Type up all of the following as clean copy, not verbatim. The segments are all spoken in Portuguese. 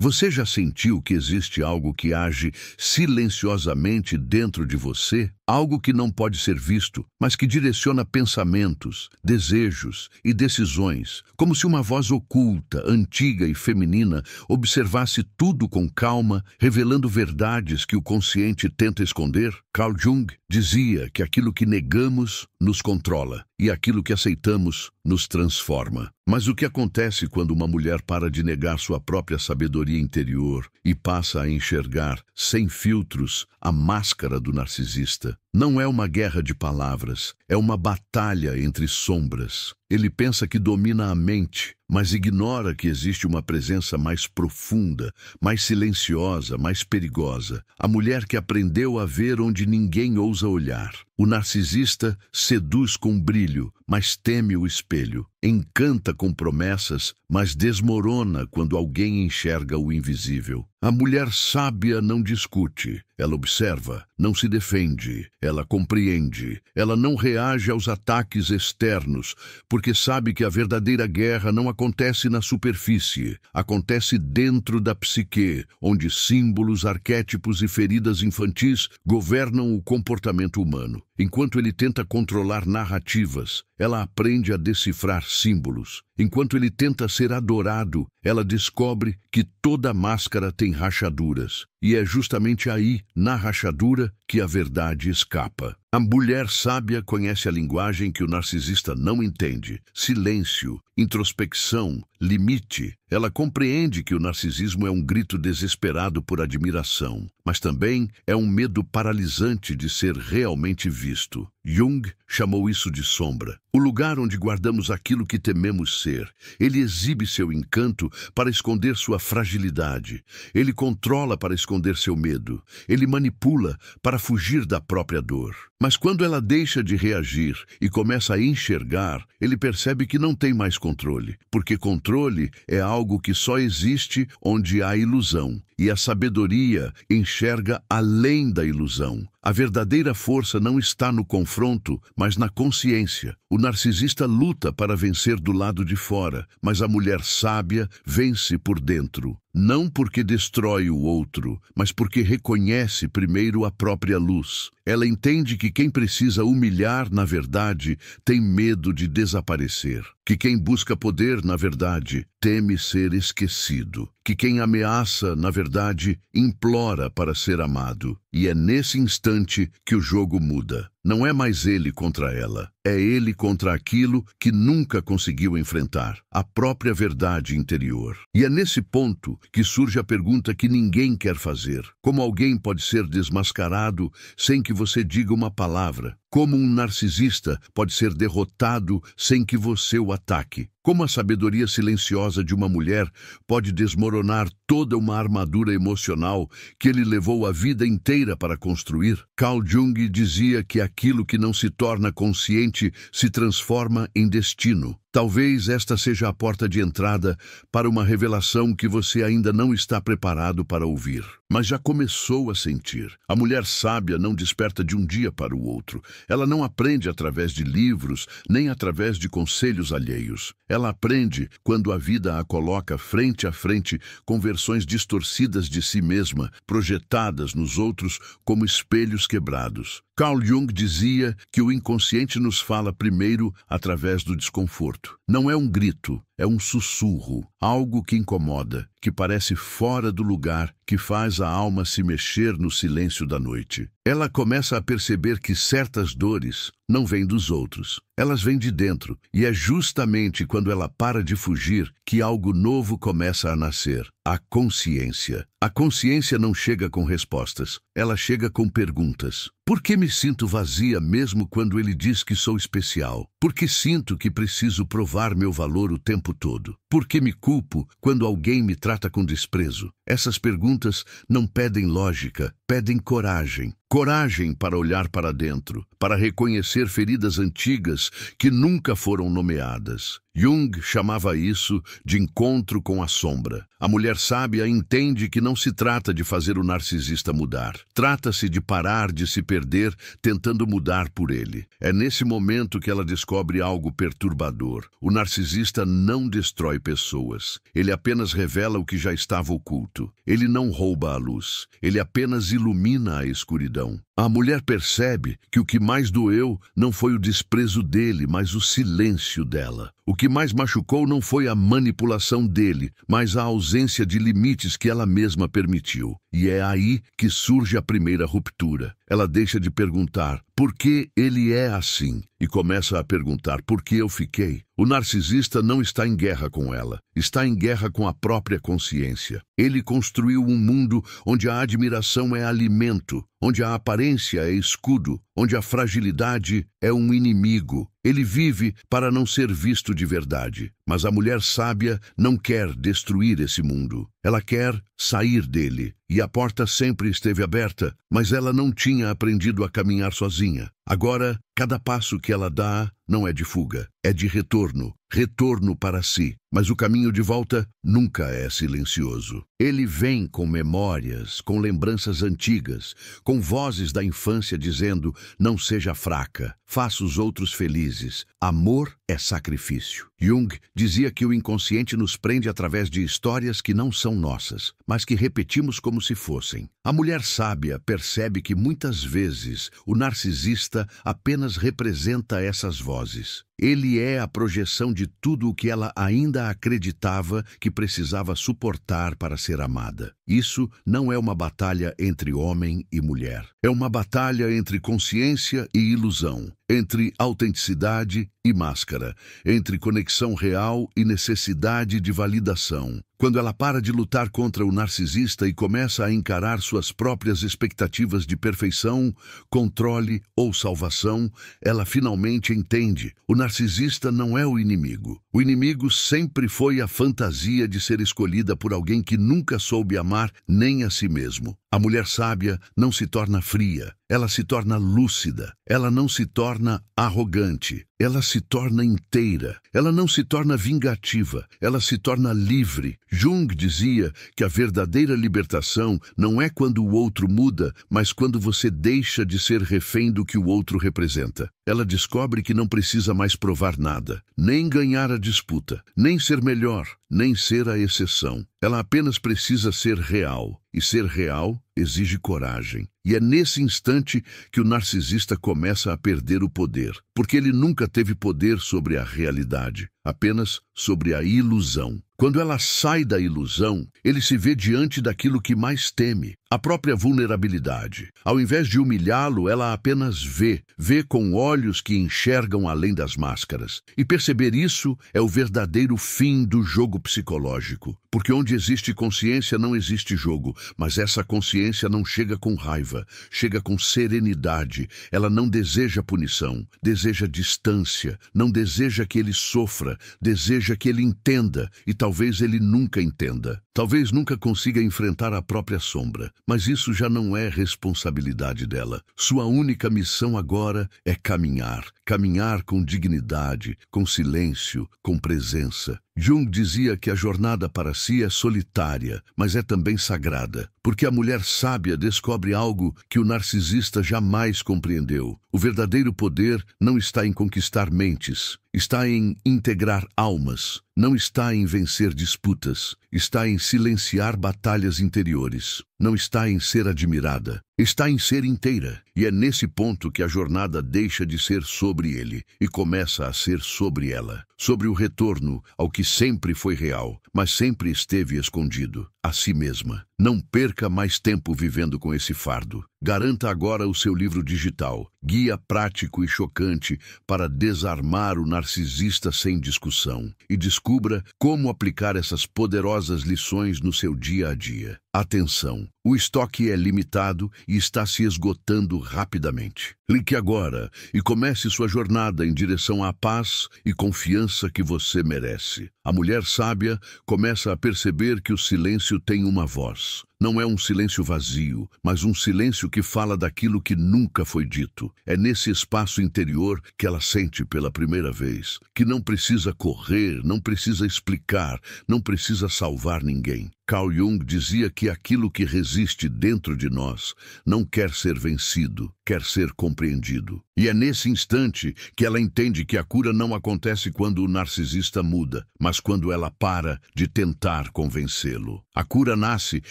Você já sentiu que existe algo que age silenciosamente dentro de você? Algo que não pode ser visto, mas que direciona pensamentos, desejos e decisões, como se uma voz oculta, antiga e feminina observasse tudo com calma, revelando verdades que o consciente tenta esconder? Carl Jung dizia que aquilo que negamos nos controla e aquilo que aceitamos nos transforma. Mas o que acontece quando uma mulher para de negar sua própria sabedoria interior e passa a enxergar, sem filtros, a máscara do narcisista? Não é uma guerra de palavras, é uma batalha entre sombras. Ele pensa que domina a mente, mas ignora que existe uma presença mais profunda, mais silenciosa, mais perigosa. A mulher que aprendeu a ver onde ninguém ousa olhar. O narcisista seduz com brilho, mas teme o espelho. Encanta com promessas, mas desmorona quando alguém enxerga o invisível. A mulher sábia não discute, ela observa, não se defende, ela compreende, ela não reage aos ataques externos, porque sabe que a verdadeira guerra não acontece na superfície, acontece dentro da psique, onde símbolos, arquétipos e feridas infantis governam o comportamento humano. Enquanto ele tenta controlar narrativas, ela aprende a decifrar símbolos. Enquanto ele tenta ser adorado, ela descobre que toda máscara tem rachaduras. E é justamente aí, na rachadura, que a verdade escapa. A mulher sábia conhece a linguagem que o narcisista não entende. Silêncio, introspecção, limite. Ela compreende que o narcisismo é um grito desesperado por admiração, mas também é um medo paralisante de ser realmente visto. Jung chamou isso de sombra, o lugar onde guardamos aquilo que tememos ser. Ele exibe seu encanto para esconder sua fragilidade. Ele controla para esconder seu medo. Ele manipula para fugir da própria dor. Mas quando ela deixa de reagir e começa a enxergar, ele percebe que não tem mais controle, porque controle é algo que só existe onde há ilusão, e a sabedoria enxerga além da ilusão. A verdadeira força não está no confronto, mas na consciência. O narcisista luta para vencer do lado de fora, mas a mulher sábia vence por dentro. Não porque destrói o outro, mas porque reconhece primeiro a própria luz. Ela entende que quem precisa humilhar, na verdade, tem medo de desaparecer. Que quem busca poder, na verdade, teme ser esquecido. Que quem ameaça, na verdade, implora para ser amado. E é nesse instante que o jogo muda. Não é mais ele contra ela, é ele contra aquilo que nunca conseguiu enfrentar, a própria verdade interior. E é nesse ponto que surge a pergunta que ninguém quer fazer. Como alguém pode ser desmascarado sem que você diga uma palavra? Como um narcisista pode ser derrotado sem que você o ataque? Como a sabedoria silenciosa de uma mulher pode desmoronar toda uma armadura emocional que ele levou a vida inteira para construir? Carl Jung dizia que aquilo que não se torna consciente se transforma em destino. Talvez esta seja a porta de entrada para uma revelação que você ainda não está preparado para ouvir, mas já começou a sentir. A mulher sábia não desperta de um dia para o outro. Ela não aprende através de livros, nem através de conselhos alheios. Ela aprende quando a vida a coloca frente a frente com versões distorcidas de si mesma, projetadas nos outros como espelhos quebrados. Carl Jung dizia que o inconsciente nos fala primeiro através do desconforto. Não é um grito, é um sussurro, algo que incomoda, que parece fora do lugar, que faz a alma se mexer no silêncio da noite. Ela começa a perceber que certas dores não vêm dos outros, elas vêm de dentro, e é justamente quando ela para de fugir que algo novo começa a nascer, a consciência. A consciência não chega com respostas, ela chega com perguntas. Por que me sinto vazia mesmo quando ele diz que sou especial? Por que sinto que preciso provar meu valor o tempo todo? Por que me culpo quando alguém me trata com desprezo? Essas perguntas não pedem lógica, pedem coragem. Coragem para olhar para dentro, para reconhecer feridas antigas que nunca foram nomeadas. Jung chamava isso de encontro com a sombra. A mulher sábia entende que não se trata de fazer o narcisista mudar. Trata-se de parar de se perder tentando mudar por ele. É nesse momento que ela descobre algo perturbador. O narcisista não destrói pessoas. Ele apenas revela o que já estava oculto. Ele não rouba a luz. Ele apenas ilumina a escuridão. A mulher percebe que o que mais doeu não foi o desprezo dele, mas o silêncio dela. O que mais machucou não foi a manipulação dele, mas a ausência de limites que ela mesma permitiu. E é aí que surge a primeira ruptura. Ela deixa de perguntar por que ele é assim e começa a perguntar por que eu fiquei. O narcisista não está em guerra com ela, está em guerra com a própria consciência. Ele construiu um mundo onde a admiração é alimento, onde a aparência é escudo, onde a fragilidade é um inimigo. Ele vive para não ser visto de verdade. Mas a mulher sábia não quer destruir esse mundo. Ela quer sair dele. E a porta sempre esteve aberta, mas ela não tinha aprendido a caminhar sozinha. Agora, cada passo que ela dá não é de fuga, é de retorno. Retorno para si. Mas o caminho de volta nunca é silencioso. Ele vem com memórias, com lembranças antigas, com vozes da infância dizendo: não seja fraca, faça os outros felizes. Amor é sacrifício. Jung dizia que o inconsciente nos prende através de histórias que não são nossas, mas que repetimos como se fossem. A mulher sábia percebe que muitas vezes o narcisista apenas representa essas vozes. Ele é a projeção de tudo o que ela ainda acreditava que precisava suportar para ser amada. Isso não é uma batalha entre homem e mulher. É uma batalha entre consciência e ilusão, entre autenticidade e máscara, entre conexão real e necessidade de validação. Quando ela para de lutar contra o narcisista e começa a encarar suas próprias expectativas de perfeição, controle ou salvação, ela finalmente entende: o narcisista não é o inimigo. O inimigo sempre foi a fantasia de ser escolhida por alguém que nunca soube amar nem a si mesmo. A mulher sábia não se torna fria, ela se torna lúcida, ela não se torna arrogante, ela se torna inteira, ela não se torna vingativa, ela se torna livre. Jung dizia que a verdadeira libertação não é quando o outro muda, mas quando você deixa de ser refém do que o outro representa. Ela descobre que não precisa mais provar nada, nem ganhar a disputa, nem ser melhor, nem ser a exceção. Ela apenas precisa ser real, e ser real exige coragem. E é nesse instante que o narcisista começa a perder o poder, porque ele nunca teve poder sobre a realidade, apenas sobre a ilusão. Quando ela sai da ilusão, ele se vê diante daquilo que mais teme, a própria vulnerabilidade. Ao invés de humilhá-lo, ela apenas vê com olhos que enxergam além das máscaras. E perceber isso é o verdadeiro fim do jogo psicológico. Porque onde existe consciência não existe jogo, mas essa consciência não chega com raiva, chega com serenidade. Ela não deseja punição, deseja distância, não deseja que ele sofra, deseja que ele entenda, e talvez ele nunca entenda. Talvez nunca consiga enfrentar a própria sombra, mas isso já não é responsabilidade dela. Sua única missão agora é caminhar com dignidade, com silêncio, com presença. Jung dizia que a jornada para si é solitária, mas é também sagrada, porque a mulher sábia descobre algo que o narcisista jamais compreendeu. O verdadeiro poder não está em conquistar mentes, está em integrar almas, não está em vencer disputas, está em silenciar batalhas interiores, não está em ser admirada, está em ser inteira. E é nesse ponto que a jornada deixa de ser sobre ele e começa a ser sobre ela, sobre o retorno ao que sempre foi real, mas sempre esteve escondido, a si mesma. Não perca mais tempo vivendo com esse fardo. Garanta agora o seu livro digital, Guia Prático e Chocante para Desarmar o Narcisista Sem Discussão, e descubra como aplicar essas poderosas lições no seu dia a dia. Atenção! O estoque é limitado e está se esgotando rapidamente. Clique agora e comece sua jornada em direção à paz e confiança que você merece. A mulher sábia começa a perceber que o silêncio tem uma voz. não é um silêncio vazio, mas um silêncio que fala daquilo que nunca foi dito. É nesse espaço interior que ela sente pela primeira vez, que não precisa correr, não precisa explicar, não precisa salvar ninguém. Carl Jung dizia que aquilo que resiste dentro de nós não quer ser vencido, quer ser compreendido. E é nesse instante que ela entende que a cura não acontece quando o narcisista muda, mas quando ela para de tentar convencê-lo. A cura nasce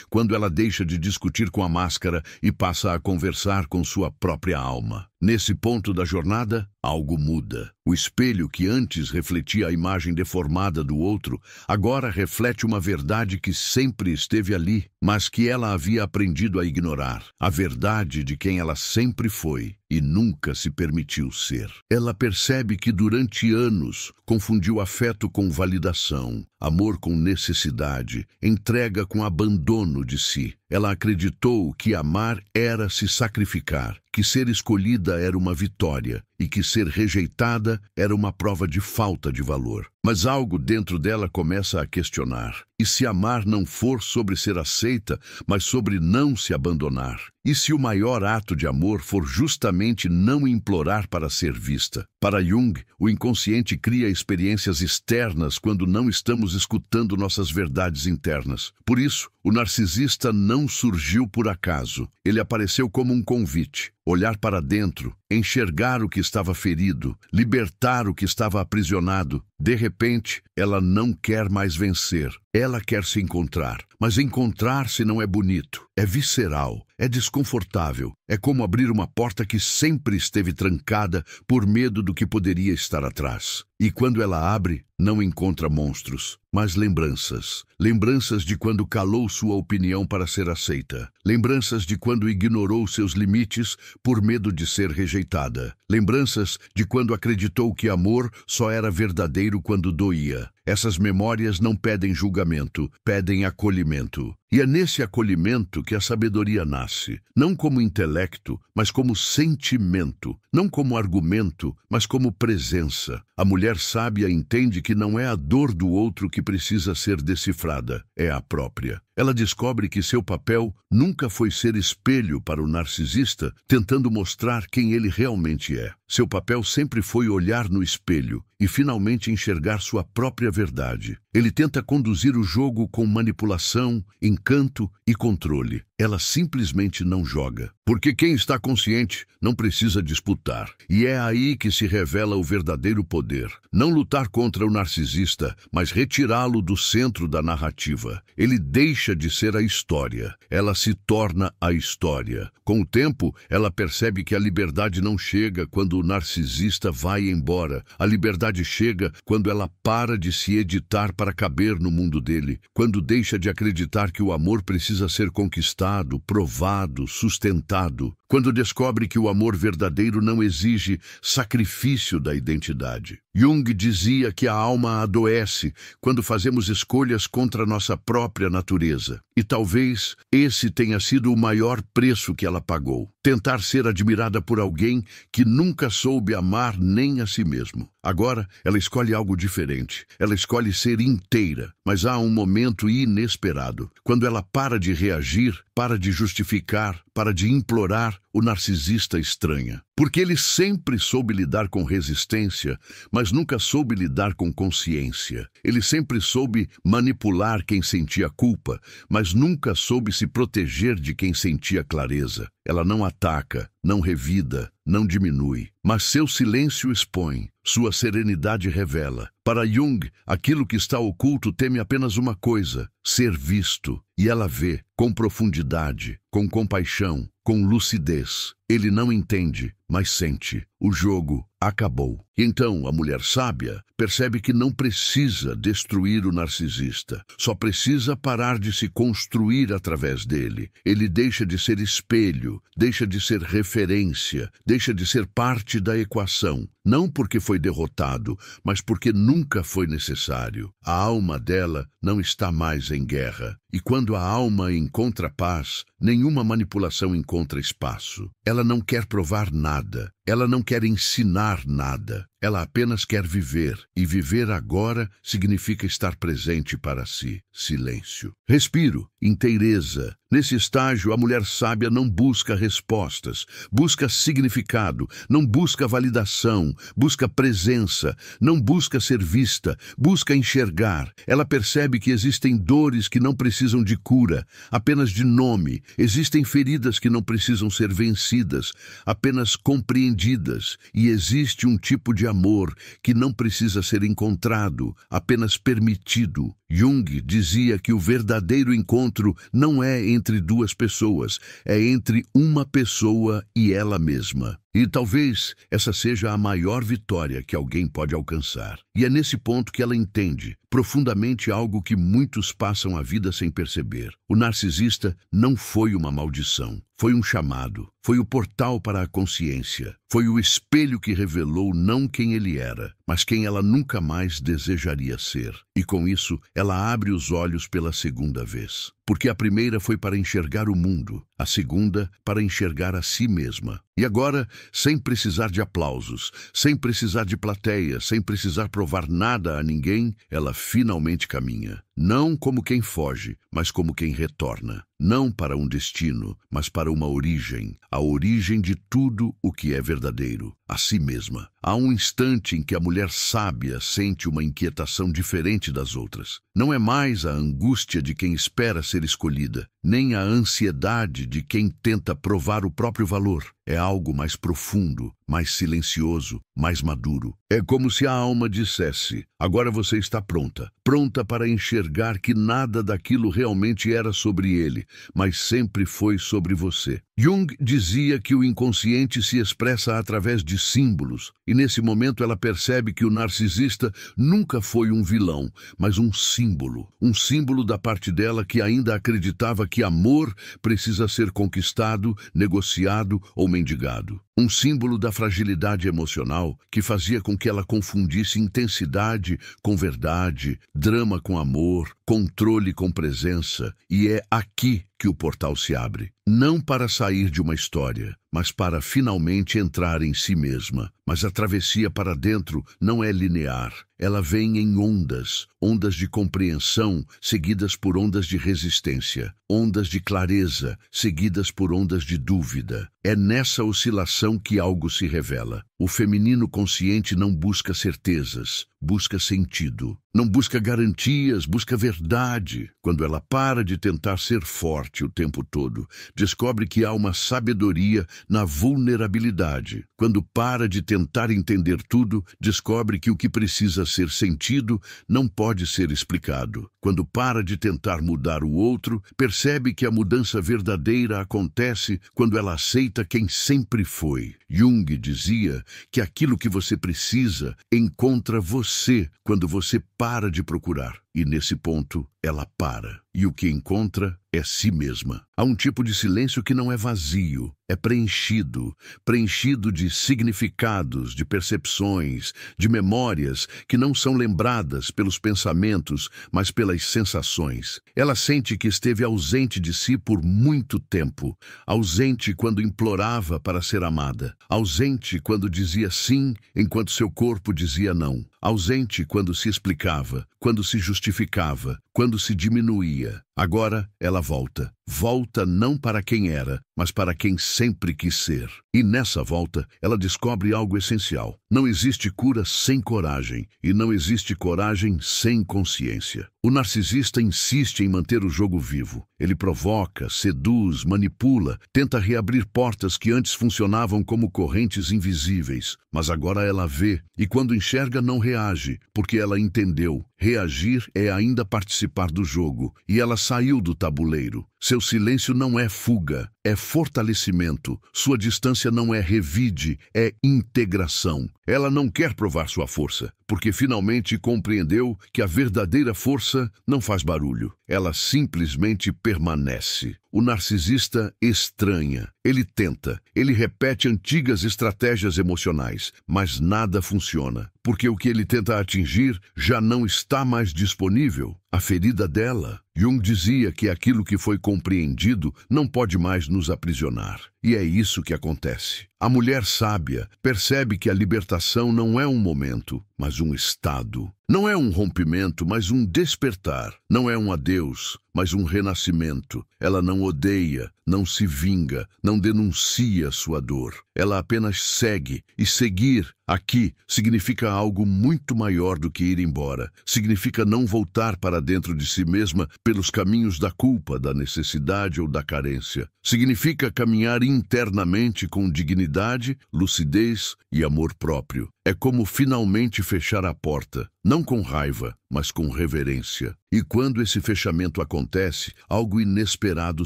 quando ela deixa de discutir com a máscara e passa a conversar com sua própria alma. Nesse ponto da jornada, algo muda. O espelho que antes refletia a imagem deformada do outro, agora reflete uma verdade que sempre esteve ali, mas que ela havia aprendido a ignorar. A verdade de quem ela sempre foi e nunca se permitiu ser. Ela percebe que durante anos confundiu afeto com validação, amor com necessidade, entrega com abandono de si. Ela acreditou que amar era se sacrificar, que ser escolhida era uma vitória e que ser rejeitada era uma prova de falta de valor. Mas algo dentro dela começa a questionar. E se amar não for sobre ser aceita, mas sobre não se abandonar? E se o maior ato de amor for justamente não implorar para ser vista? Para Jung, o inconsciente cria experiências externas quando não estamos escutando nossas verdades internas. Por isso, o narcisista não surgiu por acaso. Ele apareceu como um convite. Olhar para dentro, enxergar o que estava ferido, libertar o que estava aprisionado. De repente, ela não quer mais vencer. Ela quer se encontrar. Mas encontrar-se não é bonito. É visceral. É desconfortável. É como abrir uma porta que sempre esteve trancada por medo do que poderia estar atrás. E quando ela abre, não encontra monstros, mas lembranças. Lembranças de quando calou sua opinião para ser aceita. Lembranças de quando ignorou seus limites por medo de ser rejeitada. Lembranças de quando acreditou que amor só era verdadeiro quando doía. Essas memórias não pedem julgamento, pedem acolhimento. E é nesse acolhimento que a sabedoria nasce, não como intelecto, mas como sentimento, não como argumento, mas como presença. A mulher sábia entende que não é a dor do outro que precisa ser decifrada, é a própria. Ela descobre que seu papel nunca foi ser espelho para o narcisista, tentando mostrar quem ele realmente é. Seu papel sempre foi olhar no espelho e finalmente enxergar sua própria verdade. Ele tenta conduzir o jogo com manipulação, encanto e controle. Ela simplesmente não joga. Porque quem está consciente não precisa disputar. E é aí que se revela o verdadeiro poder. Não lutar contra o narcisista, mas retirá-lo do centro da narrativa. Ele deixa de ser a história. Ela se torna a história. Com o tempo, ela percebe que a liberdade não chega quando o narcisista vai embora. A liberdade chega quando ela para de se editar para caber no mundo dele. Quando deixa de acreditar que o amor precisa ser conquistado, provado, sustentado. Quando descobre que o amor verdadeiro não exige sacrifício da identidade. Jung dizia que a alma adoece quando fazemos escolhas contra nossa própria natureza. E talvez esse tenha sido o maior preço que ela pagou. Tentar ser admirada por alguém que nunca soube amar nem a si mesmo. Agora, ela escolhe algo diferente. Ela escolhe ser inteira. Mas há um momento inesperado. Quando ela para de reagir, para de justificar, para de implorar, o narcisista estranha. Porque ele sempre soube lidar com resistência, mas nunca soube lidar com consciência. Ele sempre soube manipular quem sentia culpa, mas nunca soube se proteger de quem sentia clareza. Ela não ataca, não revida, não diminui, mas seu silêncio expõe, sua serenidade revela. Para Jung, aquilo que está oculto teme apenas uma coisa: ser visto. E ela vê, com profundidade, com compaixão, com lucidez. Ele não entende, mas sente. O jogo acabou. Então, a mulher sábia percebe que não precisa destruir o narcisista. Só precisa parar de se construir através dele. Ele deixa de ser espelho, deixa de ser referência, deixa de ser parte da equação. Não porque foi derrotado, mas porque nunca foi necessário. A alma dela não está mais em guerra. E quando a alma encontra paz, nenhuma manipulação encontra espaço. Ela não quer provar nada, Ela não quer ensinar nada. Ela apenas quer viver, e viver agora significa estar presente para si. Silêncio. Respiro, inteireza. Nesse estágio, a mulher sábia não busca respostas, busca significado, não busca validação, busca presença, não busca ser vista, busca enxergar. Ela percebe que existem dores que não precisam de cura, apenas de nome. Existem feridas que não precisam ser vencidas, apenas compreendidas. E existe um tipo de amor que não precisa ser encontrado, apenas permitido. Jung dizia que o verdadeiro encontro não é entre duas pessoas, é entre uma pessoa e ela mesma. E talvez essa seja a maior vitória que alguém pode alcançar. E é nesse ponto que ela entende profundamente algo que muitos passam a vida sem perceber. O narcisista não foi uma maldição, foi um chamado, foi o portal para a consciência, foi o espelho que revelou não quem ele era, mas quem ela nunca mais desejaria ser. E com isso, ela abre os olhos pela segunda vez. Porque a primeira foi para enxergar o mundo, a segunda para enxergar a si mesma. E agora, sem precisar de aplausos, sem precisar de plateia, sem precisar provar nada a ninguém, ela finalmente caminha. Não como quem foge, mas como quem retorna. Não para um destino, mas para uma origem. A origem de tudo o que é verdadeiro. A si mesma. Há um instante em que a mulher sábia sente uma inquietação diferente das outras. Não é mais a angústia de quem espera ser escolhida, nem a ansiedade de quem tenta provar o próprio valor. É algo mais profundo, mais silencioso, mais maduro. É como se a alma dissesse: agora você está pronta, pronta para enxergar que nada daquilo realmente era sobre ele, mas sempre foi sobre você. Jung dizia que o inconsciente se expressa através de símbolos, e nesse momento ela percebe que o narcisista nunca foi um vilão, mas um símbolo da parte dela que ainda acreditava que amor precisa ser conquistado, negociado ou mendigado. Um símbolo da fragilidade emocional que fazia com que ela confundisse intensidade com verdade, drama com amor, controle com presença. E é aqui que o portal se abre. Não para sair de uma história, mas para finalmente entrar em si mesma. Mas a travessia para dentro não é linear. Ela vem em ondas, ondas de compreensão, seguidas por ondas de resistência, ondas de clareza, seguidas por ondas de dúvida. É nessa oscilação que algo se revela. O feminino consciente não busca certezas, busca sentido. Não busca garantias, busca verdade. Quando ela para de tentar ser forte o tempo todo, descobre que há uma sabedoria na vulnerabilidade. Quando para de tentar entender tudo, descobre que o que precisa ser sentido não pode ser explicado. Quando para de tentar mudar o outro, percebe que a mudança verdadeira acontece quando ela aceita quem sempre foi. Jung dizia que aquilo que você precisa encontra você quando você para de procurar. E nesse ponto, ela para. E o que encontra é si mesma. Há um tipo de silêncio que não é vazio, é preenchido, preenchido de significados, de percepções, de memórias que não são lembradas pelos pensamentos, mas pelas sensações. Ela sente que esteve ausente de si por muito tempo, ausente quando implorava para ser amada, ausente quando dizia sim enquanto seu corpo dizia não, ausente quando se explicava, quando se justificava, quando se diminuía. Agora ela volta. Volta não para quem era, mas para quem sempre quis ser. E nessa volta, ela descobre algo essencial. Não existe cura sem coragem, e não existe coragem sem consciência. O narcisista insiste em manter o jogo vivo. Ele provoca, seduz, manipula, tenta reabrir portas que antes funcionavam como correntes invisíveis. Mas agora ela vê, e quando enxerga não reage, porque ela entendeu. Reagir é ainda participar do jogo, e ela saiu do tabuleiro. Seu silêncio não é fuga, é fortalecimento. Sua distância não é revide, é integração. Ela não quer provar sua força, porque finalmente compreendeu que a verdadeira força não faz barulho. Ela simplesmente permanece. O narcisista estranha. Ele tenta, ele repete antigas estratégias emocionais, mas nada funciona, porque o que ele tenta atingir já não está mais disponível. a ferida dela. Jung dizia que aquilo que foi compreendido não pode mais nos aprisionar. E é isso que acontece. A mulher sábia percebe que a libertação não é um momento, mas um estado. Não é um rompimento, mas um despertar. Não é um adeus, mas um renascimento. Ela não odeia, não se vinga, não denuncia sua dor. Ela apenas segue. E seguir aqui significa algo muito maior do que ir embora. Significa não voltar para dentro de si mesma pelos caminhos da culpa, da necessidade ou da carência. Significa caminhar internamente com dignidade, lucidez e amor próprio. É como finalmente fechar a porta, não com raiva, mas com reverência. E quando esse fechamento acontece, algo inesperado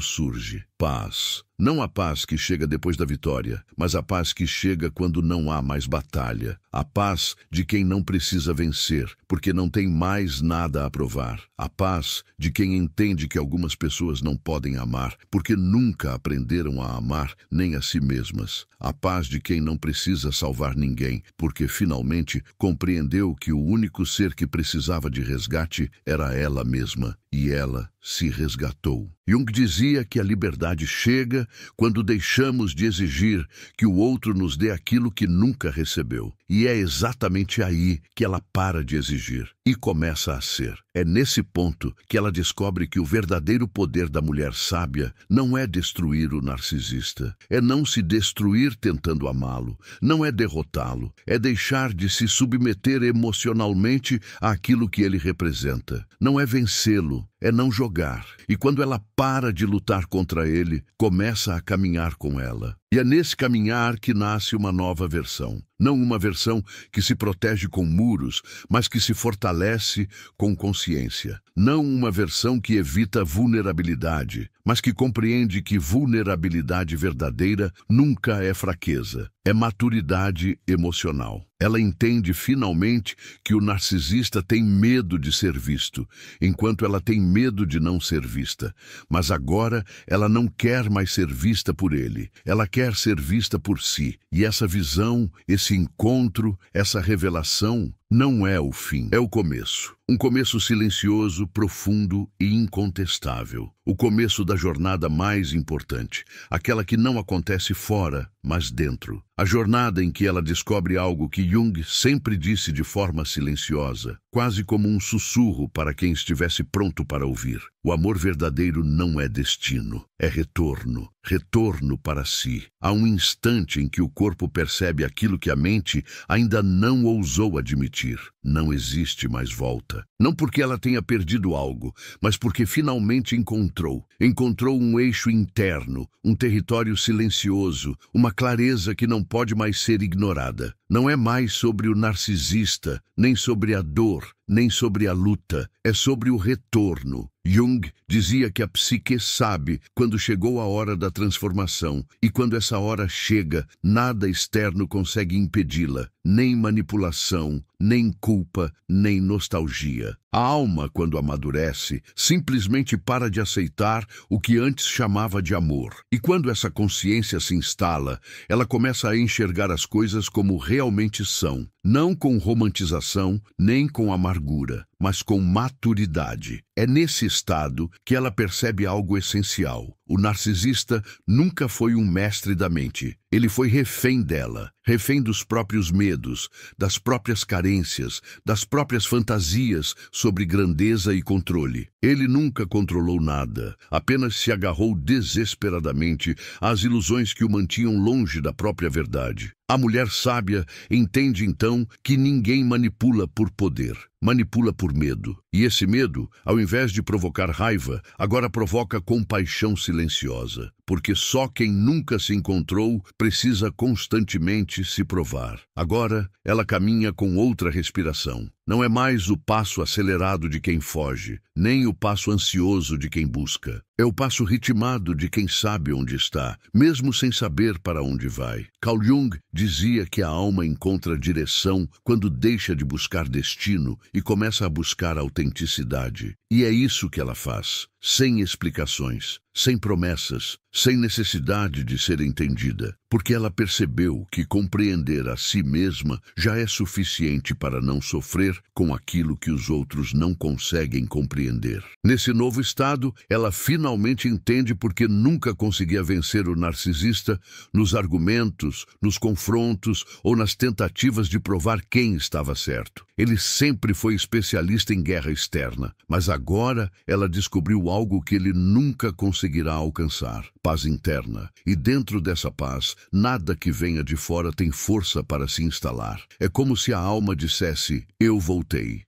surge. Paz. Não a paz que chega depois da vitória, mas a paz que chega quando não há mais batalha. A paz de quem não precisa vencer, porque não tem mais nada a provar. A paz de quem entende que algumas pessoas não podem amar, porque nunca aprenderam a amar nem a si mesmas. A paz de quem não precisa salvar ninguém, porque finalmente compreendeu que o único ser que precisava de resgate era ela mesma, e ela se resgatou. Jung dizia que a liberdade chega quando deixamos de exigir que o outro nos dê aquilo que nunca recebeu. E é exatamente aí que ela para de exigir e começa a ser. É nesse ponto que ela descobre que o verdadeiro poder da mulher sábia não é destruir o narcisista, é não se destruir tentando amá-lo, não é derrotá-lo, é deixar de se submeter emocionalmente àquilo que ele representa. Não é vencê-lo, é não jogar. E quando ela para de lutar contra ele, começa a caminhar com ela. E é nesse caminhar que nasce uma nova versão. Não uma versão que se protege com muros, mas que se fortalece com consciência. Não uma versão que evita vulnerabilidade, mas que compreende que vulnerabilidade verdadeira nunca é fraqueza, é maturidade emocional. Ela entende finalmente que o narcisista tem medo de ser visto, enquanto ela tem medo de não ser vista. Mas agora ela não quer mais ser vista por ele, ela quer ser vista por si. E essa visão, esse encontro, essa revelação não é o fim, é o começo. Um começo silencioso, profundo e incontestável. O começo da jornada mais importante, aquela que não acontece fora, mas dentro. A jornada em que ela descobre algo que Jung sempre disse de forma silenciosa, quase como um sussurro para quem estivesse pronto para ouvir. O amor verdadeiro não é destino, é retorno. Retorno para si. Há um instante em que o corpo percebe aquilo que a mente ainda não ousou admitir. Não existe mais volta. Não porque ela tenha perdido algo, mas porque finalmente encontrou. Encontrou um eixo interno, um território silencioso, uma clareza que não pode mais ser ignorada. Não é mais sobre o narcisista, nem sobre a dor, nem sobre a luta. É sobre o retorno. Jung dizia que a psique sabe quando chegou a hora da transformação, e quando essa hora chega, nada externo consegue impedi-la, nem manipulação, nem culpa, nem nostalgia. A alma, quando amadurece, simplesmente para de aceitar o que antes chamava de amor. E quando essa consciência se instala, ela começa a enxergar as coisas como realmente são, não com romantização, nem com amargura, mas com maturidade. É nesse estado que ela percebe algo essencial. O narcisista nunca foi um mestre da mente. Ele foi refém dela, refém dos próprios medos, das próprias carências, das próprias fantasias sobre grandeza e controle. Ele nunca controlou nada, apenas se agarrou desesperadamente às ilusões que o mantinham longe da própria verdade. A mulher sábia entende então que ninguém manipula por poder, manipula por medo. E esse medo, ao invés de provocar raiva, agora provoca compaixão silenciosa. Porque só quem nunca se encontrou precisa constantemente se provar. Agora, ela caminha com outra respiração. Não é mais o passo acelerado de quem foge, nem o passo ansioso de quem busca. É o passo ritmado de quem sabe onde está, mesmo sem saber para onde vai. Carl Jung dizia que a alma encontra direção quando deixa de buscar destino e começa a buscar autenticidade. E é isso que ela faz, sem explicações, sem promessas, sem necessidade de ser entendida, porque ela percebeu que compreender a si mesma já é suficiente para não sofrer com aquilo que os outros não conseguem compreender. Nesse novo estado, ela finalmente entende porque nunca conseguia vencer o narcisista nos argumentos, nos confrontos ou nas tentativas de provar quem estava certo. Ele sempre foi especialista em guerra externa, mas agora ela descobriu algo que ele nunca conseguirá alcançar: paz interna. E dentro dessa paz, nada que venha de fora tem força para se instalar. É como se a alma dissesse: eu voltei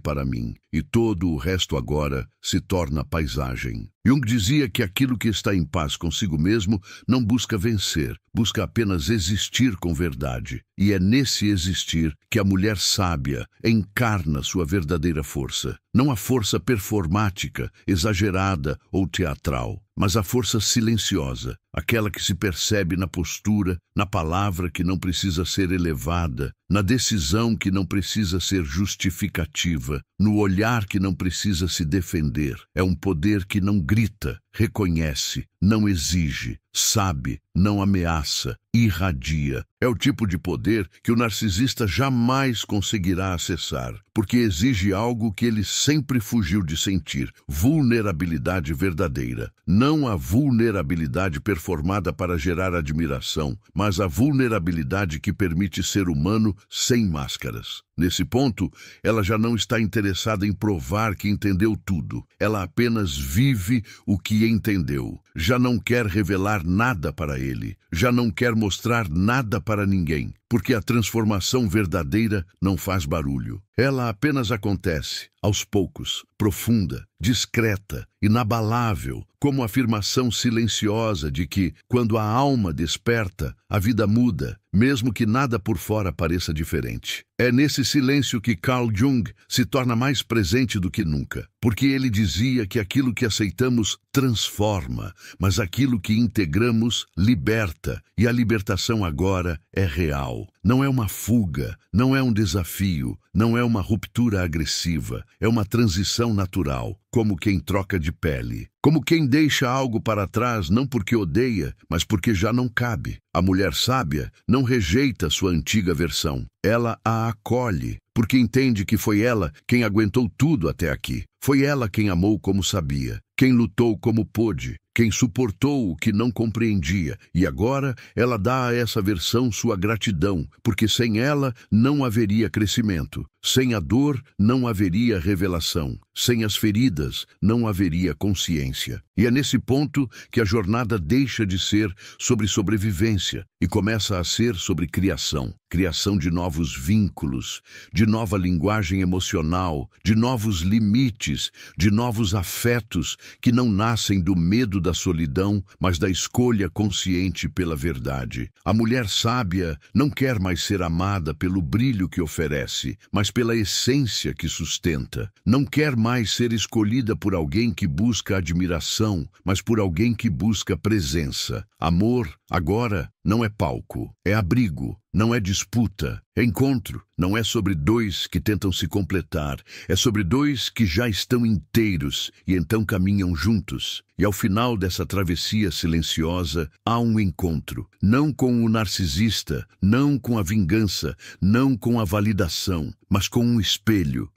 para mim, e todo o resto agora se torna paisagem. Jung dizia que aquilo que está em paz consigo mesmo não busca vencer, busca apenas existir com verdade. E é nesse existir que a mulher sábia encarna sua verdadeira força. Não a força performática, exagerada ou teatral, mas a força silenciosa, aquela que se percebe na postura, na palavra que não precisa ser elevada, na decisão que não precisa ser justificativa, no olhar que não precisa se defender. É um poder que não grita, reconhece, não exige, sabe, não ameaça, irradia. É o tipo de poder que o narcisista jamais conseguirá acessar, porque exige algo que ele sempre fugiu de sentir: vulnerabilidade verdadeira. Não a vulnerabilidade performada para gerar admiração, mas a vulnerabilidade que permite ser humano sem máscaras. Nesse ponto, ela já não está interessada em provar que entendeu tudo. Ela apenas vive o que entendeu. Já não quer revelar nada para ele. Já não quer mostrar nada para ninguém, porque a transformação verdadeira não faz barulho. Ela apenas acontece, aos poucos, profunda, discreta, inabalável, como a afirmação silenciosa de que, quando a alma desperta, a vida muda, mesmo que nada por fora pareça diferente. É nesse silêncio que Carl Jung se torna mais presente do que nunca, porque ele dizia que aquilo que aceitamos transforma, mas aquilo que integramos liberta, e a libertação agora é real. Não é uma fuga, não é um desafio, não é uma ruptura agressiva, é uma transição natural, como quem troca de pele. Como quem deixa algo para trás não porque odeia, mas porque já não cabe. A mulher sábia não rejeita sua antiga versão. Ela a acolhe, porque entende que foi ela quem aguentou tudo até aqui. Foi ela quem amou como sabia, quem lutou como pôde, quem suportou o que não compreendia. E agora ela dá a essa versão sua gratidão, porque sem ela não haveria crescimento. Sem a dor não haveria revelação. Sem as feridas não haveria consciência. E é nesse ponto que a jornada deixa de ser sobre sobrevivência e começa a ser sobre criação. Criação de novos vínculos, de nova linguagem emocional, de novos limites, de novos afetos que não nascem do medo da solidão, mas da escolha consciente pela verdade. A mulher sábia não quer mais ser amada pelo brilho que oferece, mas pela essência que sustenta. Não quer mais ser escolhida por alguém que busca admiração, mas por alguém que busca presença. Amor, agora, não é palco, é abrigo. Não é disputa, é encontro. Não é sobre dois que tentam se completar. É sobre dois que já estão inteiros e então caminham juntos. E ao final dessa travessia silenciosa, há um encontro. Não com o narcisista, não com a vingança, não com a validação, mas com um espelho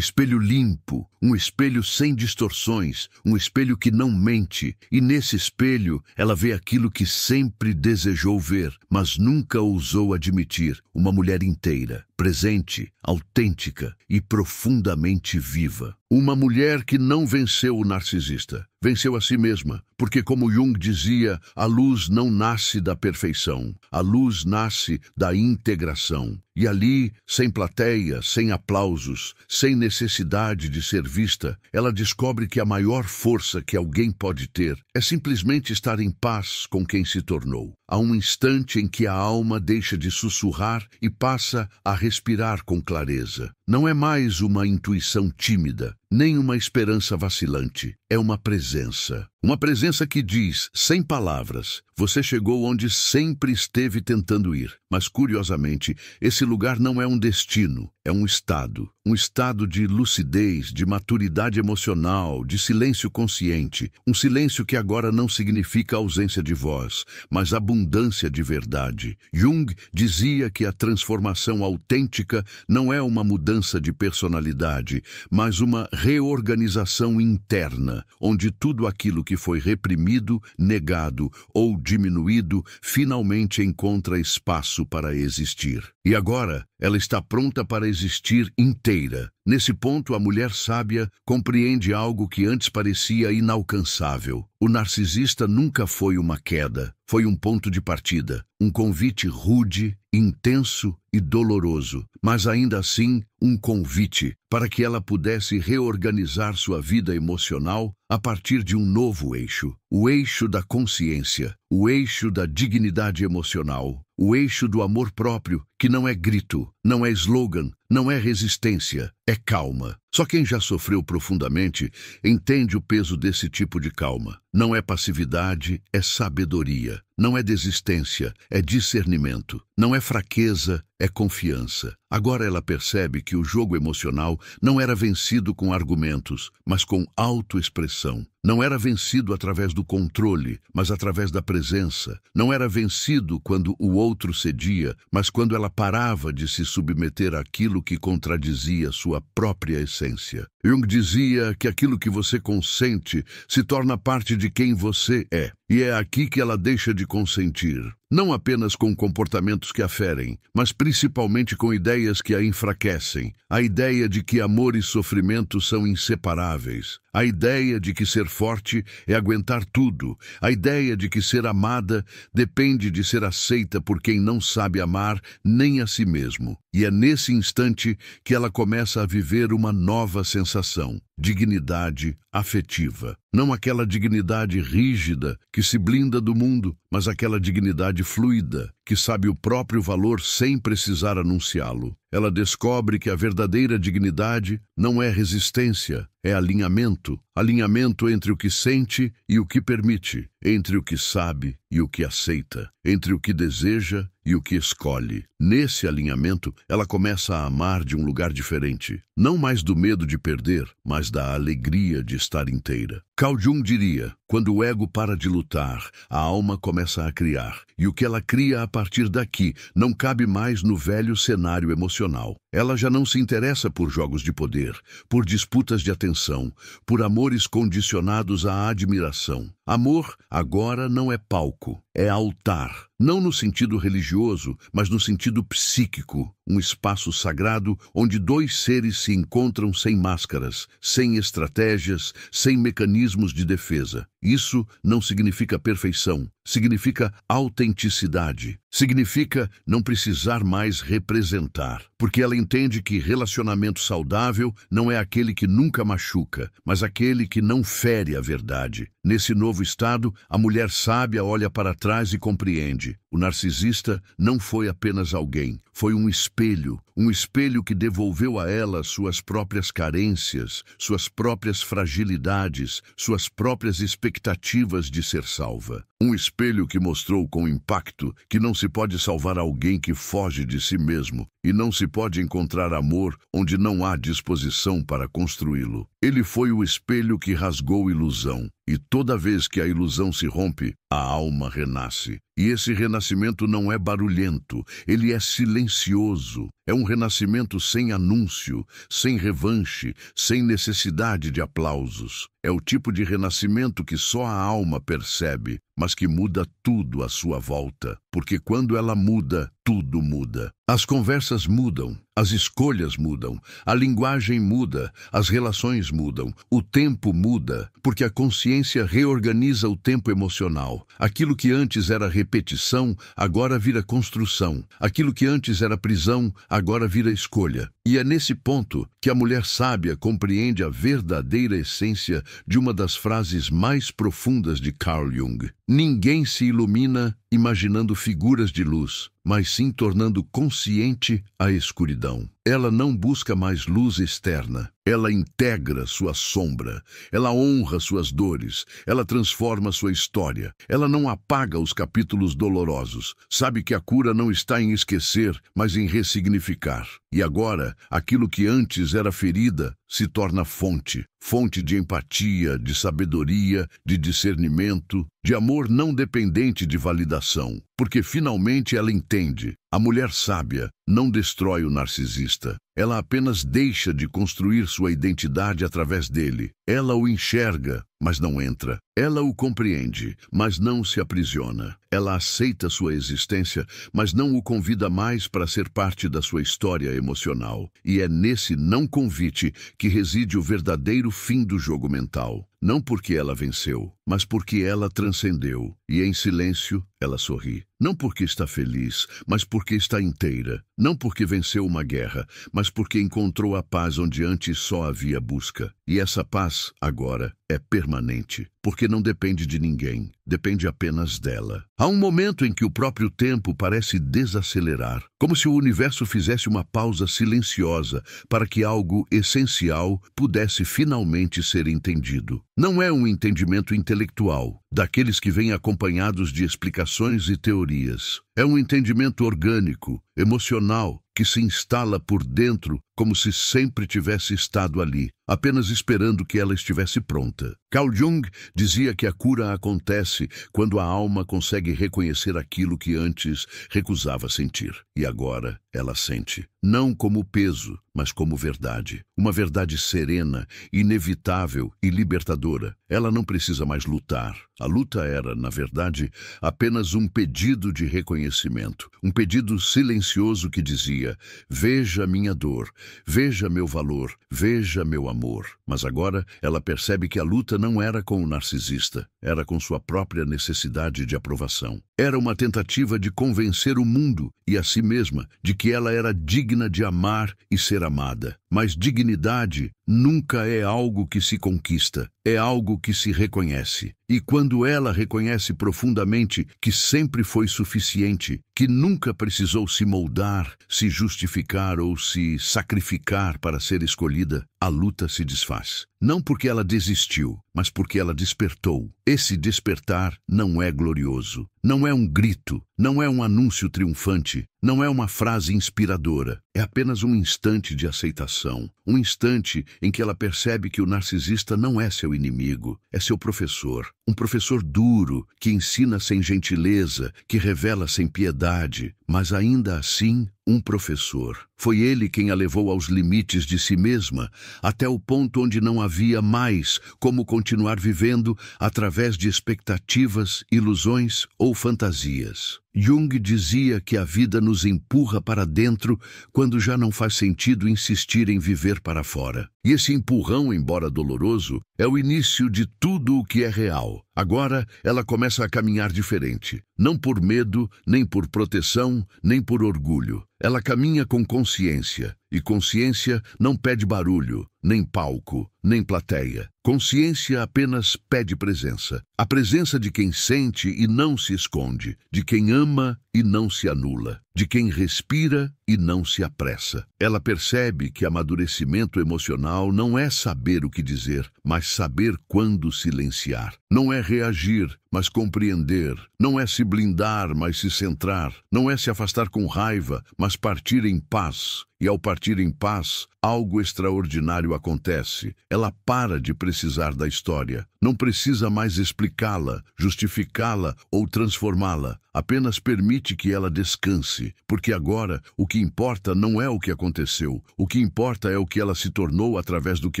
limpo, um espelho sem distorções, um espelho que não mente. E nesse espelho, ela vê aquilo que sempre desejou ver, mas nunca ousou admitir: uma mulher inteira, presente, autêntica e profundamente viva. Uma mulher que não venceu o narcisista, venceu a si mesma, porque, como Jung dizia, a luz não nasce da perfeição, a luz nasce da integração. E ali, sem plateia, sem aplausos, sem necessidade de ser vista, ela descobre que a maior força que alguém pode ter é simplesmente estar em paz com quem se tornou. Há um instante em que a alma deixa de sussurrar e passa a respirar com clareza. não é mais uma intuição tímida, nem uma esperança vacilante. É uma presença. Uma presença que diz, sem palavras, você chegou onde sempre esteve tentando ir. Mas, curiosamente, esse lugar não é um destino, é um estado de lucidez, de maturidade emocional, de silêncio consciente. Um silêncio que agora não significa ausência de voz, mas abundância de verdade. Jung dizia que a transformação autêntica não é uma mudança de personalidade, mas uma reorganização interna, onde tudo aquilo que foi reprimido, negado ou diminuído finalmente encontra espaço para existir. E agora, ela está pronta para existir inteira. Nesse ponto, a mulher sábia compreende algo que antes parecia inalcançável. O narcisista nunca foi uma queda, foi um ponto de partida, um convite rude, intenso e doloroso, mas ainda assim um convite para que ela pudesse reorganizar sua vida emocional a partir de um novo eixo, o eixo da consciência, o eixo da dignidade emocional, o eixo do amor próprio, que não é grito, não é slogan, não é resistência, é calma. Só quem já sofreu profundamente entende o peso desse tipo de calma. Não é passividade, é sabedoria. Não é desistência, é discernimento. Não é fraqueza, é confiança. Agora ela percebe que o jogo emocional não era vencido com argumentos, mas com autoexpressão. Não era vencido através do controle, mas através da presença. Não era vencido quando o outro cedia, mas quando ela parava de se submeter àquilo que contradizia sua própria essência. Jung dizia que aquilo que você consente se torna parte de quem você é. E é aqui que ela deixa de consentir. Não apenas com comportamentos que a ferem, mas principalmente com ideias que a enfraquecem. A ideia de que amor e sofrimento são inseparáveis. A ideia de que ser forte é aguentar tudo. A ideia de que ser amada depende de ser aceita por quem não sabe amar nem a si mesmo. E é nesse instante que ela começa a viver uma nova sensação. Dignidade afetiva. Não aquela dignidade rígida que se blinda do mundo, mas aquela dignidade fluida, que sabe o próprio valor sem precisar anunciá-lo. Ela descobre que a verdadeira dignidade não é resistência, é alinhamento. Alinhamento entre o que sente e o que permite, entre o que sabe e o que aceita, entre o que deseja e o que escolhe. Nesse alinhamento, ela começa a amar de um lugar diferente. Não mais do medo de perder, mas da alegria de estar inteira. Carl Jung diria, quando o ego para de lutar, a alma começa a criar. E o que ela cria a partir daqui não cabe mais no velho cenário emocional. Ela já não se interessa por jogos de poder, por disputas de atenção, por amores condicionados à admiração. Amor agora não é palco, é altar. Não no sentido religioso, mas no sentido psíquico. Um espaço sagrado onde dois seres se encontram sem máscaras, sem estratégias, sem mecanismos de defesa. Isso não significa perfeição, significa autenticidade. Significa não precisar mais representar, porque ela entende que relacionamento saudável não é aquele que nunca machuca, mas aquele que não fere a verdade. Nesse novo estado, a mulher sábia olha para trás e compreende. O narcisista não foi apenas alguém, foi um espelho que devolveu a ela suas próprias carências, suas próprias fragilidades, suas próprias expectativas de ser salva. Um espelho que mostrou com impacto que não se pode salvar alguém que foge de si mesmo e não se pode encontrar amor onde não há disposição para construí-lo. Ele foi o espelho que rasgou ilusão, e toda vez que a ilusão se rompe, a alma renasce. E esse renascimento não é barulhento, ele é silencioso. É um renascimento sem anúncio, sem revanche, sem necessidade de aplausos. É o tipo de renascimento que só a alma percebe, mas que muda tudo à sua volta, porque quando ela muda, tudo muda. As conversas mudam, as escolhas mudam, a linguagem muda, as relações mudam, o tempo muda, porque a consciência reorganiza o tempo emocional. Aquilo que antes era repetição, agora vira construção. Aquilo que antes era prisão, agora vira escolha. E é nesse ponto que a mulher sábia compreende a verdadeira essência de uma das frases mais profundas de Carl Jung. Ninguém se ilumina imaginando figuras de luz, mas sim tornando consciente a escuridão. Ela não busca mais luz externa. Ela integra sua sombra. Ela honra suas dores. Ela transforma sua história. Ela não apaga os capítulos dolorosos. Sabe que a cura não está em esquecer, mas em ressignificar. E agora, aquilo que antes era ferida se torna fonte. Fonte de empatia, de sabedoria, de discernimento, de amor não dependente de validação. Porque finalmente ela entende. A mulher sábia não destrói o narcisista. Ela apenas deixa de construir sua identidade através dele. Ela o enxerga, mas não entra. Ela o compreende, mas não se aprisiona. Ela aceita sua existência, mas não o convida mais para ser parte da sua história emocional. E é nesse não convite que reside o verdadeiro fim do jogo mental. Não porque ela venceu, mas porque ela transcendeu. E em silêncio, ela sorri. Não porque está feliz, mas porque está inteira. Não porque venceu uma guerra, mas porque encontrou a paz onde antes só havia busca. E essa paz, agora, é permanente, porque não depende de ninguém, depende apenas dela. Há um momento em que o próprio tempo parece desacelerar, como se o universo fizesse uma pausa silenciosa para que algo essencial pudesse finalmente ser entendido. Não é um entendimento intelectual, daqueles que vêm acompanhados de explicações e teorias. É um entendimento orgânico, emocional, que se instala por dentro como se sempre tivesse estado ali, apenas esperando que ela estivesse pronta. Carl Jung dizia que a cura acontece quando a alma consegue reconhecer aquilo que antes recusava sentir. E agora ela sente, não como peso, mas como verdade. Uma verdade serena, inevitável e libertadora. Ela não precisa mais lutar. A luta era, na verdade, apenas um pedido de reconhecimento. Um pedido silencioso que dizia: veja minha dor, veja meu valor, veja meu amor. Mas agora ela percebe que a luta não era com o narcisista, era com sua própria necessidade de aprovação. Era uma tentativa de convencer o mundo e a si mesma de que ela era digna de amar e ser amada. Mas dignidade nunca é algo que se conquista, é algo que se reconhece. E quando ela reconhece profundamente que sempre foi suficiente, que nunca precisou se moldar, se justificar ou se sacrificar para ser escolhida, a luta se desfaz. Não porque ela desistiu, mas porque ela despertou. Esse despertar não é glorioso, não é um grito, não é um anúncio triunfante, não é uma frase inspiradora. É apenas um instante de aceitação, um instante em que ela percebe que o narcisista não é seu inimigo, é seu professor. Um professor duro, que ensina sem gentileza, que revela sem piedade, mas ainda assim, um professor. Foi ele quem a levou aos limites de si mesma, até o ponto onde não havia mais como continuar vivendo através de expectativas, ilusões ou fantasias. Jung dizia que a vida nos empurra para dentro quando já não faz sentido insistir em viver para fora. E esse empurrão, embora doloroso, é o início de tudo o que é real. Agora, ela começa a caminhar diferente. Não por medo, nem por proteção, nem por orgulho. Ela caminha com consciência. E consciência não pede barulho, nem palco, nem plateia. Consciência apenas pede presença. A presença de quem sente e não se esconde, de quem ama e não se anula, de quem respira e não se apressa. Ela percebe que amadurecimento emocional não é saber o que dizer, mas saber quando silenciar. Não é reagir, mas compreender. Não é se blindar, mas se centrar. Não é se afastar com raiva, mas partir em paz. E ao partir em paz, algo extraordinário acontece. Ela para de precisar da história. Não precisa mais explicá-la, justificá-la ou transformá-la. Apenas permite que ela descanse, porque agora o que importa não é o que aconteceu. O que importa é o que ela se tornou através do que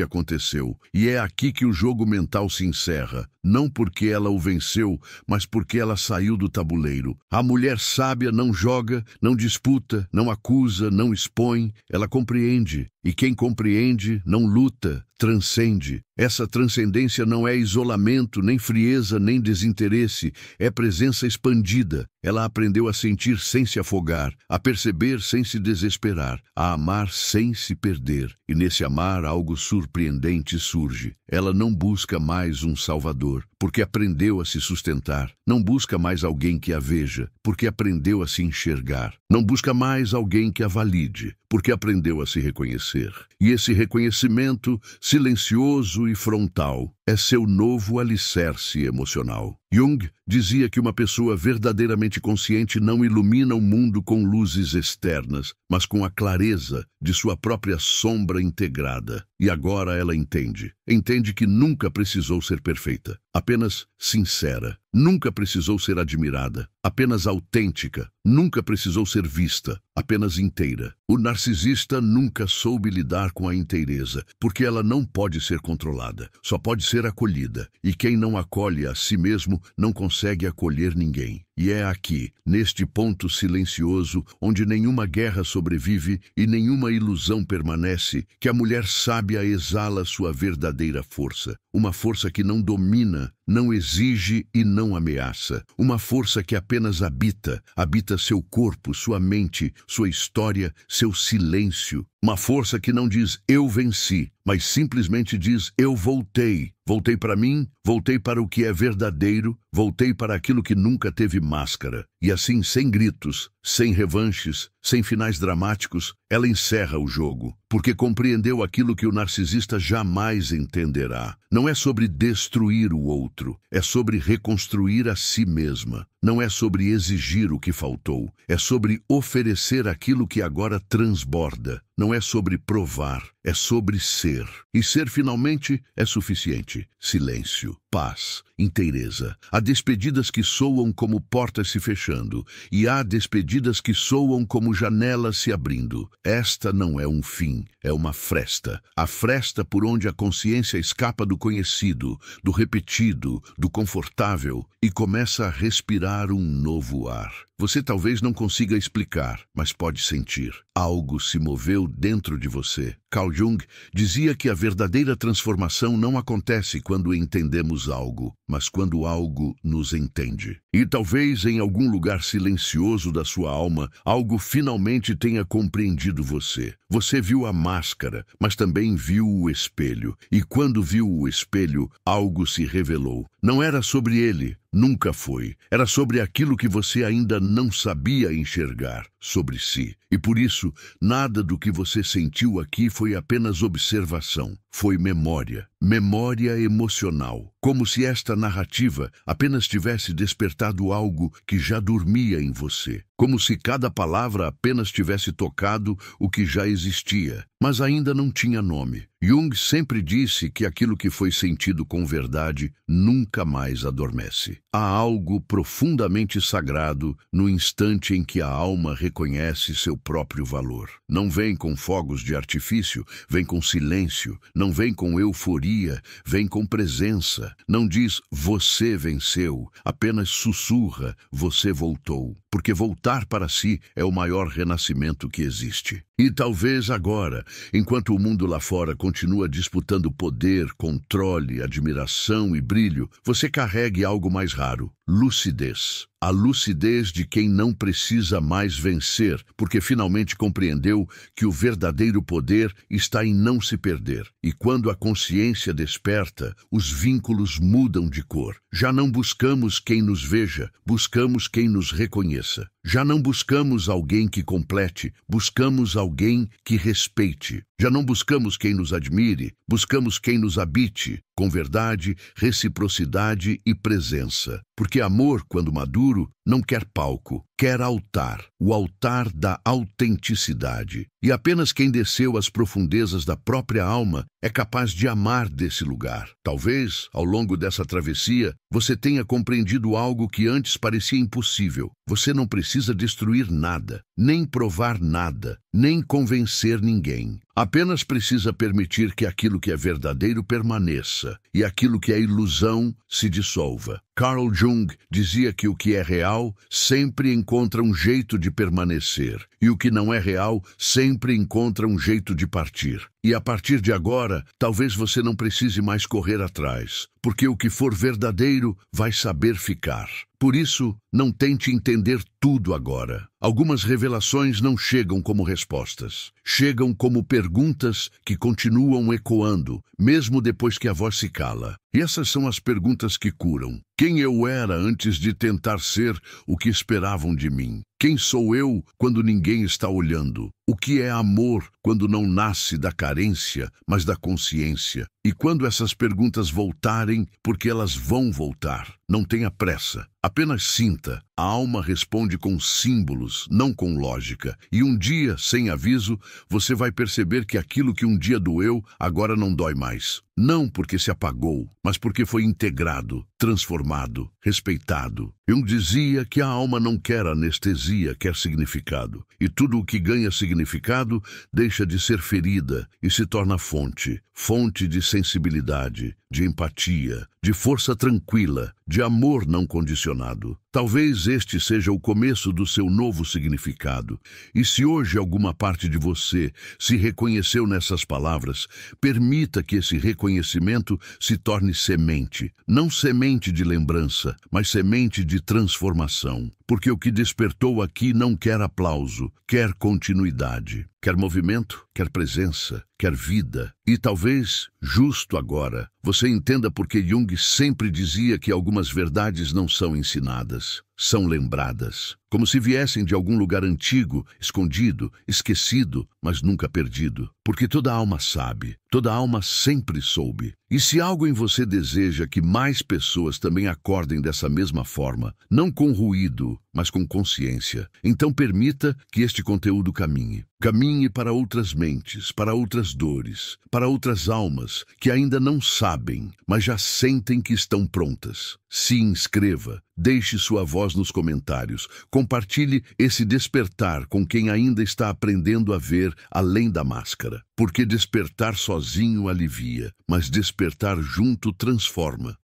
aconteceu. E é aqui que o jogo mental se encerra. Não porque ela o venceu, mas porque ela saiu do tabuleiro. A mulher sábia não joga, não disputa, não acusa, não expõe. Ela compreende. E quem compreende não luta, transcende. Essa transcendência não é isolamento, nem frieza, nem desinteresse, é presença expandida. Ela aprendeu a sentir sem se afogar, a perceber sem se desesperar, a amar sem se perder. E nesse amar algo surpreendente surge. Ela não busca mais um salvador, porque aprendeu a se sustentar. Não busca mais alguém que a veja, porque aprendeu a se enxergar. Não busca mais alguém que a valide, porque aprendeu a se reconhecer. E esse reconhecimento, silencioso e frontal, é seu novo alicerce emocional. Jung dizia que uma pessoa verdadeiramente consciente não ilumina o mundo com luzes externas, mas com a clareza de sua própria sombra integrada. E agora ela entende. Entende que nunca precisou ser perfeita, apenas sincera. Nunca precisou ser admirada, apenas autêntica. Nunca precisou ser vista, apenas inteira. O narcisista nunca soube lidar com a inteireza, porque ela não pode ser controlada, só pode ser acolhida. E quem não acolhe a si mesmo não consegue acolher ninguém. E é aqui, neste ponto silencioso, onde nenhuma guerra sobrevive e nenhuma ilusão permanece, que a mulher sábia exala sua verdadeira força. Uma força que não domina, não exige e não ameaça. Uma força que apenas habita seu corpo, sua mente, sua história, seu silêncio. Uma força que não diz eu venci, mas simplesmente diz eu voltei. Voltei para mim, voltei para o que é verdadeiro, voltei para aquilo que nunca teve máscara. E assim, sem gritos, sem revanches, sem finais dramáticos, ela encerra o jogo, porque compreendeu aquilo que o narcisista jamais entenderá. Não é sobre destruir o outro, é sobre reconstruir a si mesma. Não é sobre exigir o que faltou, é sobre oferecer aquilo que agora transborda. Não é sobre provar, é sobre ser. E ser finalmente é suficiente. Silêncio, paz, inteireza. Há despedidas que soam como portas se fechando, e há despedidas que soam como janelas se abrindo. Esta não é um fim, é uma fresta. A fresta por onde a consciência escapa do conhecido, do repetido, do confortável, e começa a respirar um novo ar. Você talvez não consiga explicar, mas pode sentir. Algo se moveu dentro de você. Carl Jung dizia que a verdadeira transformação não acontece quando entendemos algo, mas quando algo nos entende. E talvez em algum lugar silencioso da sua alma, algo finalmente tenha compreendido você. Você viu a máscara, mas também viu o espelho. E quando viu o espelho, algo se revelou. Não era sobre ele, nunca foi. Era sobre aquilo que você ainda não sabia enxergar, sobre si. E por isso, nada do que você sentiu aqui foi apenas observação. Foi memória. Memória emocional. Como se esta narrativa apenas tivesse despertado algo que já dormia em você. Como se cada palavra apenas tivesse tocado o que já existia, mas ainda não tinha nome. Jung sempre disse que aquilo que foi sentido com verdade nunca mais adormece. Há algo profundamente sagrado no instante em que a alma reconhece seu próprio valor. Não vem com fogos de artifício, vem com silêncio, não vem com euforia, vem com presença. Não diz você venceu, apenas sussurra você voltou. Porque voltar para si é o maior renascimento que existe. E talvez agora, enquanto o mundo lá fora continua disputando poder, controle, admiração e brilho, você carregue algo mais raro: lucidez. A lucidez de quem não precisa mais vencer, porque finalmente compreendeu que o verdadeiro poder está em não se perder. E quando a consciência desperta, os vínculos mudam de cor. Já não buscamos quem nos veja, buscamos quem nos reconheça. Já não buscamos alguém que complete, buscamos alguém que respeite. Já não buscamos quem nos admire, buscamos quem nos habite, com verdade, reciprocidade e presença. Porque amor, quando maduro, não quer palco, quer altar, o altar da autenticidade. E apenas quem desceu às profundezas da própria alma é capaz de amar desse lugar. Talvez, ao longo dessa travessia, você tenha compreendido algo que antes parecia impossível. Você não precisa destruir nada, nem provar nada, nem convencer ninguém. Apenas precisa permitir que aquilo que é verdadeiro permaneça e aquilo que é ilusão se dissolva. Carl Jung dizia que o que é real sempre encontra um jeito de permanecer e o que não é real sempre encontra um jeito de partir. E a partir de agora, talvez você não precise mais correr atrás, porque o que for verdadeiro vai saber ficar. Por isso, não tente entender tudo agora. Algumas revelações não chegam como respostas. Chegam como perguntas que continuam ecoando, mesmo depois que a voz se cala. E essas são as perguntas que curam. Quem eu era antes de tentar ser o que esperavam de mim? Quem sou eu quando ninguém está olhando? O que é amor quando não nasce da carência, mas da consciência? E quando essas perguntas voltarem, porque elas vão voltar, não tenha pressa. Apenas sinta. A alma responde com símbolos, não com lógica. E um dia, sem aviso, você vai perceber que aquilo que um dia doeu, agora não dói mais. Não porque se apagou, mas porque foi integrado, transformado, respeitado. Jung dizia que a alma não quer anestesia, quer significado. E tudo o que ganha significado deixa de ser ferida e se torna fonte. Fonte de sensibilidade, de empatia, de força tranquila, de amor não condicionado. Talvez este seja o começo do seu novo significado. E se hoje alguma parte de você se reconheceu nessas palavras, permita que esse reconhecimento se torne semente. Não semente de lembrança, mas semente de transformação. Porque o que despertou aqui não quer aplauso, quer continuidade. Quer movimento, quer presença, quer vida. E talvez, justo agora, você entenda porque Jung sempre dizia que algumas verdades não são ensinadas, são lembradas. Como se viessem de algum lugar antigo, escondido, esquecido, mas nunca perdido. Porque toda alma sabe, toda alma sempre soube. E se algo em você deseja que mais pessoas também acordem dessa mesma forma, não com ruído, mas com consciência, então permita que este conteúdo caminhe. Caminhe para outras mentes, para outras dores, para outras almas que ainda não sabem, mas já sentem que estão prontas. Se inscreva, deixe sua voz nos comentários, compartilhe esse despertar com quem ainda está aprendendo a ver além da máscara. Porque despertar sozinho alivia, mas despertar junto transforma.